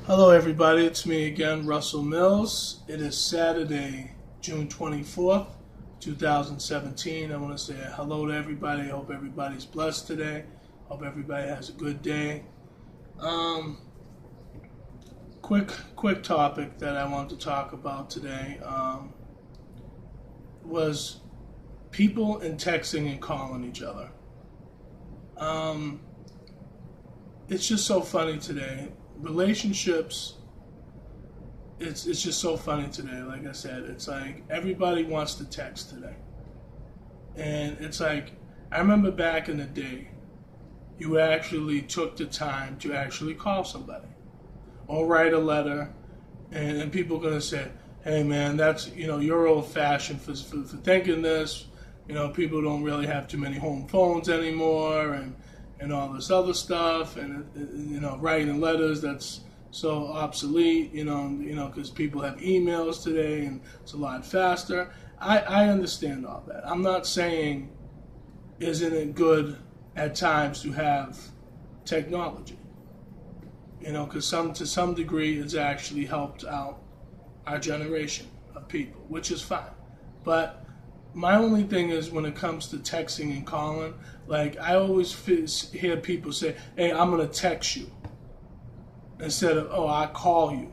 Hello, everybody. It's me again, Russell Mills. It is Saturday, June 24th, 2017. I want to say hello to everybody. I hope everybody's blessed today. Hope everybody has a good day. Um, quick topic that I want to talk about today was people and texting and calling each other. Um, it's just so funny today. Relationships, it's just so funny today. Like I said, it's like everybody wants to text today. And it's like, I remember back in the day, you actually took the time to actually call somebody or write a letter, and people are going to say, hey man, that's, you're old fashioned for thinking this. People don't really have too many home phones anymore, and all this other stuff, and writing letters, that's so obsolete, because people have emails today and it's a lot faster. I understand all that. I'm not saying isn't it good at times to have technology, because to some degree it's actually helped out our generation of people, which is fine. But my only thing is when it comes to texting and calling, like I always hear people say, hey, I'm going to text you instead of, oh, I call you.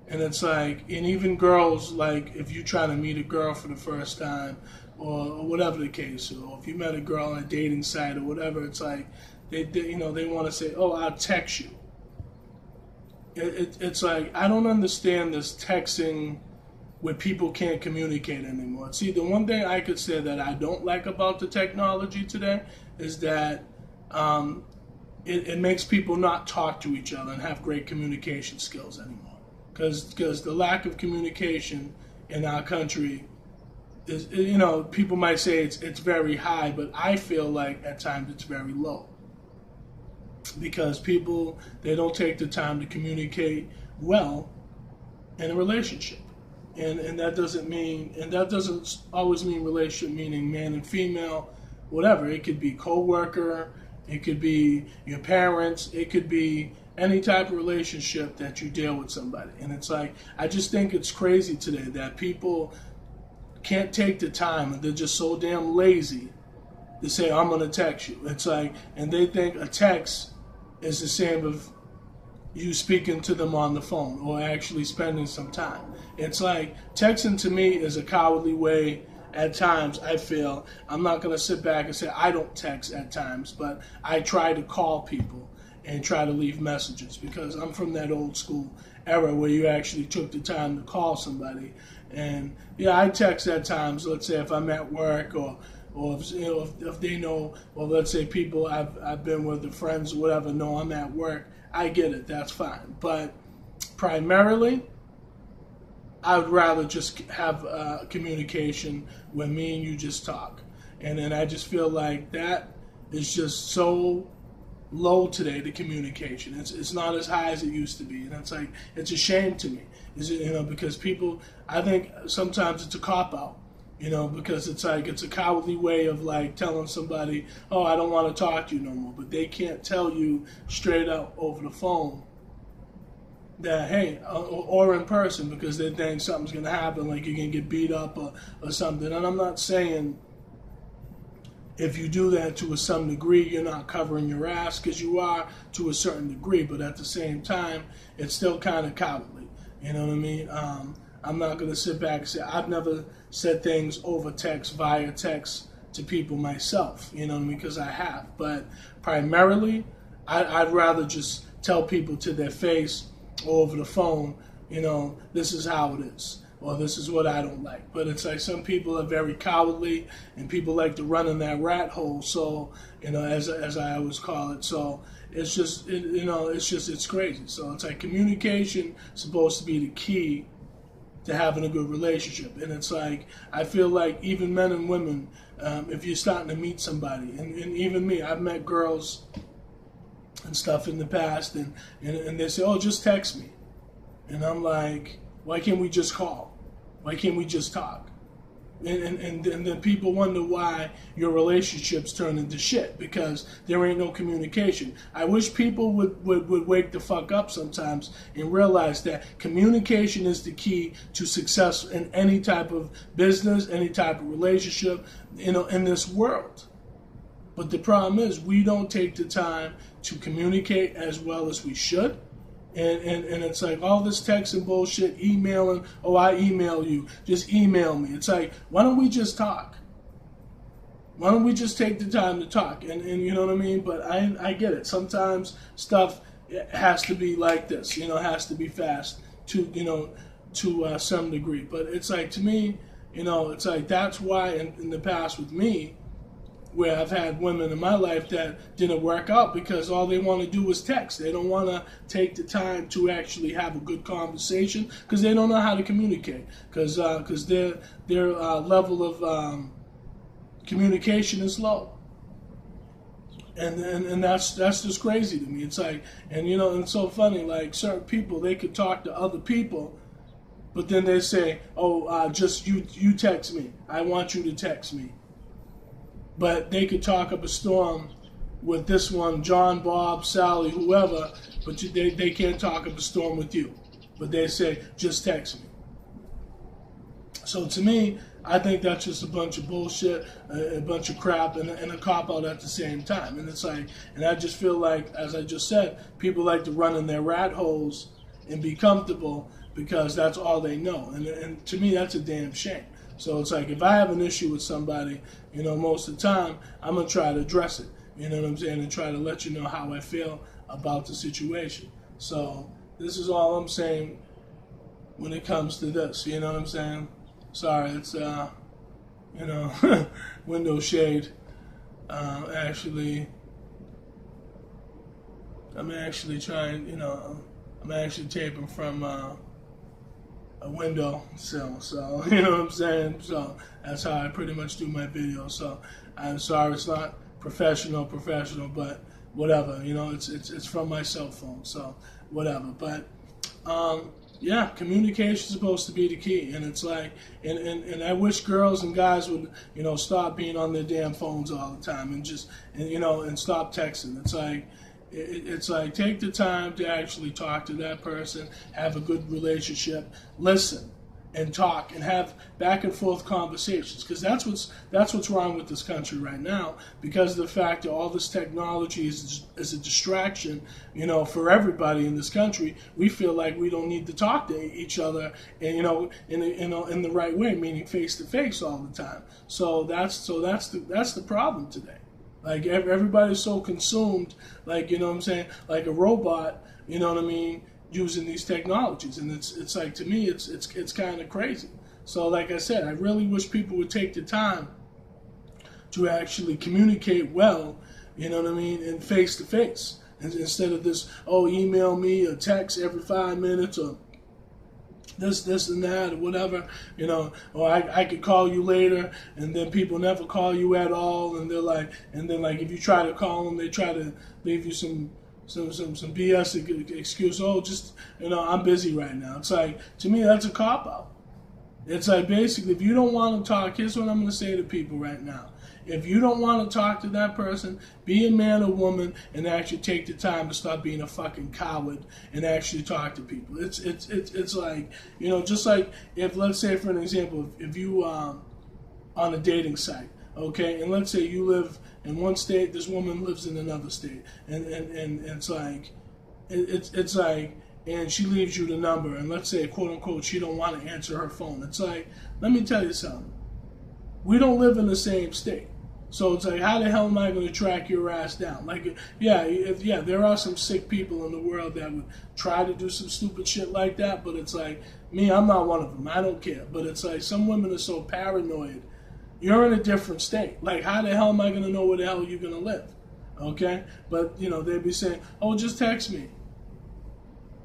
And it's like, and even girls, like if you're trying to meet a girl for the first time or whatever the case, or if you met a girl on a dating site or whatever, it's like they want to say, oh, I'll text you. It's like, I don't understand this texting where people can't communicate anymore. See, the one thing I could say that I don't like about the technology today is that it makes people not talk to each other and have great communication skills anymore. Because the lack of communication in our country is, people might say it's very high, but I feel like at times it's very low. Because people, they don't take the time to communicate well in a relationship. And that doesn't always mean relationship meaning man and female, whatever. It could be co-worker, it could be your parents, it could be any type of relationship that you deal with somebody. And it's like, I just think it's crazy today that people can't take the time and they're just so damn lazy to say, I'm going to text you. It's like, and they think a text is the same as you speaking to them on the phone or actually spending some time. It's like texting to me is a cowardly way at times, I feel. I'm not going to sit back and say I don't text at times, but I try to call people and try to leave messages because I'm from that old school era where you actually took the time to call somebody. And yeah, I text at times, let's say if I'm at work or if they know, or let's say people I've been with, the friends or whatever, know I'm at work, I get it, that's fine. But primarily, I would rather just have communication where me and you just talk. And then I just feel like that is just so low today, the communication. It's not as high as it used to be. And it's like, it's a shame to me. Because people, I think sometimes it's a cop-out. Because it's like, it's a cowardly way of like telling somebody, oh, I don't want to talk to you no more. But they can't tell you straight up over the phone that, hey, or in person, because they think something's going to happen, like you're going to get beat up or something. And I'm not saying if you do that to some degree, you're not covering your ass, because you are to a certain degree. But at the same time, it's still kind of cowardly. You know what I mean? I'm not going to sit back and say, I've never said things over text, via text to people myself, because I have. But primarily, I'd rather just tell people to their face or over the phone, this is how it is, or this is what I don't like. But it's like some people are very cowardly, and people like to run in that rat hole, so, as I always call it. So it's just, it's crazy. So it's like communication is supposed to be the key to having a good relationship. And it's like, I feel like even men and women, if you're starting to meet somebody, and even me, I've met girls and stuff in the past, and they say, oh, just text me. And I'm like, why can't we just call? Why can't we just talk? And then people wonder why your relationships turn into shit, because there ain't no communication. I wish people would wake the fuck up sometimes and realize that communication is the key to success in any type of business, any type of relationship, in this world. But the problem is we don't take the time to communicate as well as we should. And it's like all this texting bullshit, emailing, oh, I email you, just email me. It's like, why don't we just talk? Why don't we just take the time to talk? And you know what I mean? But I get it. Sometimes stuff has to be like this, has to be fast to some degree. But it's like, to me, it's like that's why in the past with me, where I've had women in my life that didn't work out because all they want to do is text. They don't want to take the time to actually have a good conversation because they don't know how to communicate, because their level of communication is low. And that's just crazy to me. It's like, and it's so funny, like certain people, they could talk to other people, but then they say, oh, just you text me. I want you to text me. But they could talk up a storm with this one, John, Bob, Sally, whoever, but they can't talk up a storm with you. But they say, just text me. So to me, I think that's just a bunch of bullshit, a bunch of crap, and a cop-out at the same time. And it's like, and I just feel like, as I just said, people like to run in their rat holes and be comfortable because that's all they know. And to me, that's a damn shame. So it's like, if I have an issue with somebody, most of the time, I'm going to try to address it, you know what I'm saying, and try to let you know how I feel about the situation. So this is all I'm saying when it comes to this, you know what I'm saying? Sorry, it's, window shade. I'm actually trying, I'm actually taping from a window sill, so you know what I'm saying. So that's how I pretty much do my videos. So I'm sorry, it's not professional, but whatever. It's from my cell phone, so whatever. But yeah, communication is supposed to be the key, and it's like, and I wish girls and guys would stop being on their damn phones all the time and just and stop texting. It's like take the time to actually talk to that person, have a good relationship, listen, and talk, and have back and forth conversations. Because that's what's wrong with this country right now. Because of the fact that all this technology is a distraction, for everybody in this country. We feel like we don't need to talk to each other, and in the right way, meaning face to face all the time. So that's the problem today. Like everybody's so consumed, like what I'm saying, like a robot, what I mean, using these technologies, and it's like, to me, it's kind of crazy. So like I said, I really wish people would take the time to actually communicate well, what I mean, and face to face, instead of this, oh, email me or text every 5 minutes or this and that or whatever, or I could call you later, and then people never call you at all, and they're like, and then like if you try to call them, they try to leave you some BS excuse. Oh, just I'm busy right now. It's like, to me, that's a cop out. It's like, basically, if you don't want to talk, here's what I'm going to say to people right now. If you don't want to talk to that person, be a man or woman and actually take the time to stop being a fucking coward and actually talk to people. It's like, just like if, let's say for an example, if you on a dating site, okay, and let's say you live in one state, this woman lives in another state, and it's like, it's like, and she leaves you the number, and let's say, quote unquote, she don't want to answer her phone. It's like, let me tell you something. We don't live in the same state. So it's like, how the hell am I going to track your ass down? Like, yeah, there are some sick people in the world that would try to do some stupid shit like that, but it's like, me, I'm not one of them. I don't care. But it's like, some women are so paranoid. You're in a different state. Like, how the hell am I going to know where the hell you're going to live? Okay? But, they'd be saying, oh, just text me.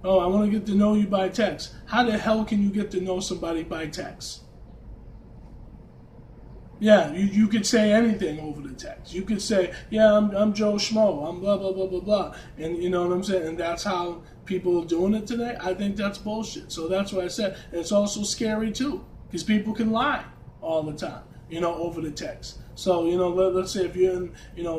Oh, I want to get to know you by text. How the hell can you get to know somebody by text? Yeah, you could say anything over the text. You could say, yeah, I'm Joe Schmo. I'm blah, blah, blah, blah, blah. And you know what I'm saying? And that's how people are doing it today. I think that's bullshit. So that's why I said it's also scary, too, because people can lie. all the time, over the text. So, let's say if you're in,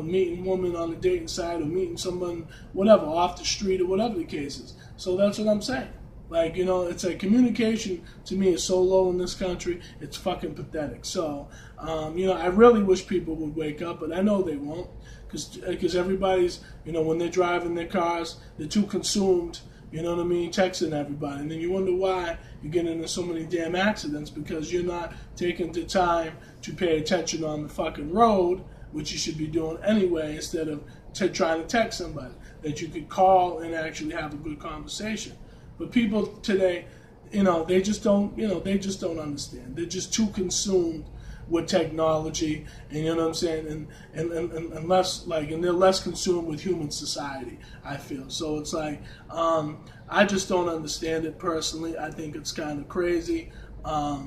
meeting women on the dating site or meeting someone, whatever, off the street or whatever the case is. So that's what I'm saying. Like, it's like communication to me is so low in this country, it's fucking pathetic. So, I really wish people would wake up, but I know they won't. Because everybody's, when they're driving their cars, they're too consumed, texting everybody. And then you wonder why you get into so many damn accidents, because you're not taking the time to pay attention on the fucking road, which you should be doing anyway, instead of trying to text somebody that you could call and actually have a good conversation. But people today, they just don't understand. They're just too consumed with technology, and you know what I'm saying, and less and they're less consumed with human society, I feel. So it's like, I just don't understand it personally. I think it's kind of crazy, that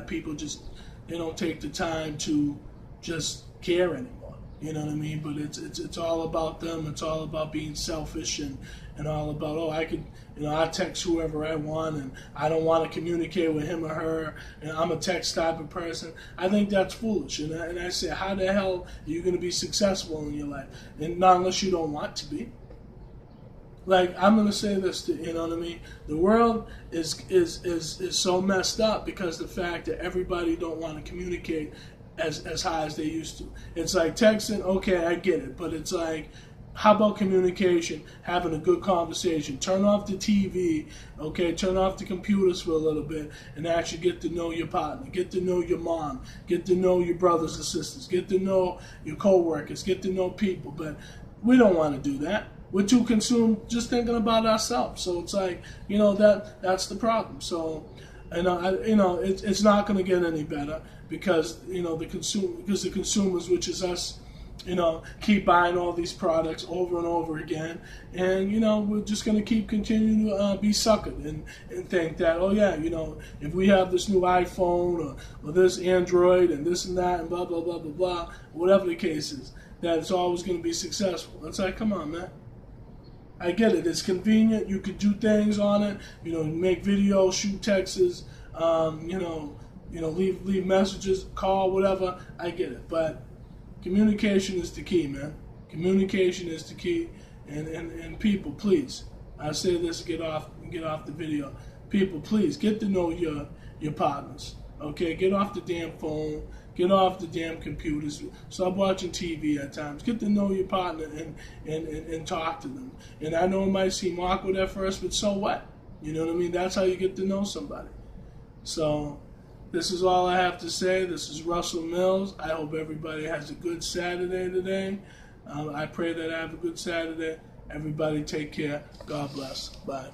people just, they don't take the time to just care anymore. You know what I mean? But it's all about them. It's all about being selfish and all about, I text whoever I want, and I don't want to communicate with him or her, and I'm a text type of person. I think that's foolish. And I say, how the hell are you going to be successful in your life? And not unless you don't want to be. Like, I'm going to say this, you know what I mean? The world is so messed up because the fact that everybody don't want to communicate as high as they used to. It's like texting, okay, I get it, but it's like, how about communication, having a good conversation? Turn off the TV, okay? Turn off the computers for a little bit and actually get to know your partner, get to know your mom, get to know your brothers and sisters, get to know your co-workers, get to know people. But we don't want to do that. We're too consumed just thinking about ourselves. So it's like, that's the problem. So, it's not going to get any better because the consumers, which is us, keep buying all these products over and over again, and we're just going to continue to be suckered and think that, oh yeah, if we have this new iPhone or this Android and this and that and blah blah blah blah blah, whatever the case is, that it's always going to be successful. It's like, come on, man. I get it. It's convenient. You could do things on it. Make videos, shoot texts, leave messages, call, whatever. I get it. But communication is the key, man. Communication is the key. And people, please. I say this, get off the video. People, please, get to know your partners. Okay? Get off the damn phone. Get off the damn computers. Stop watching TV at times. Get to know your partner and talk to them. And I know it might seem awkward at first, but so what? You know what I mean? That's how you get to know somebody. So this is all I have to say. This is Russell Mills. I hope everybody has a good Saturday today. I pray that I have a good Saturday. Everybody take care. God bless. Bye.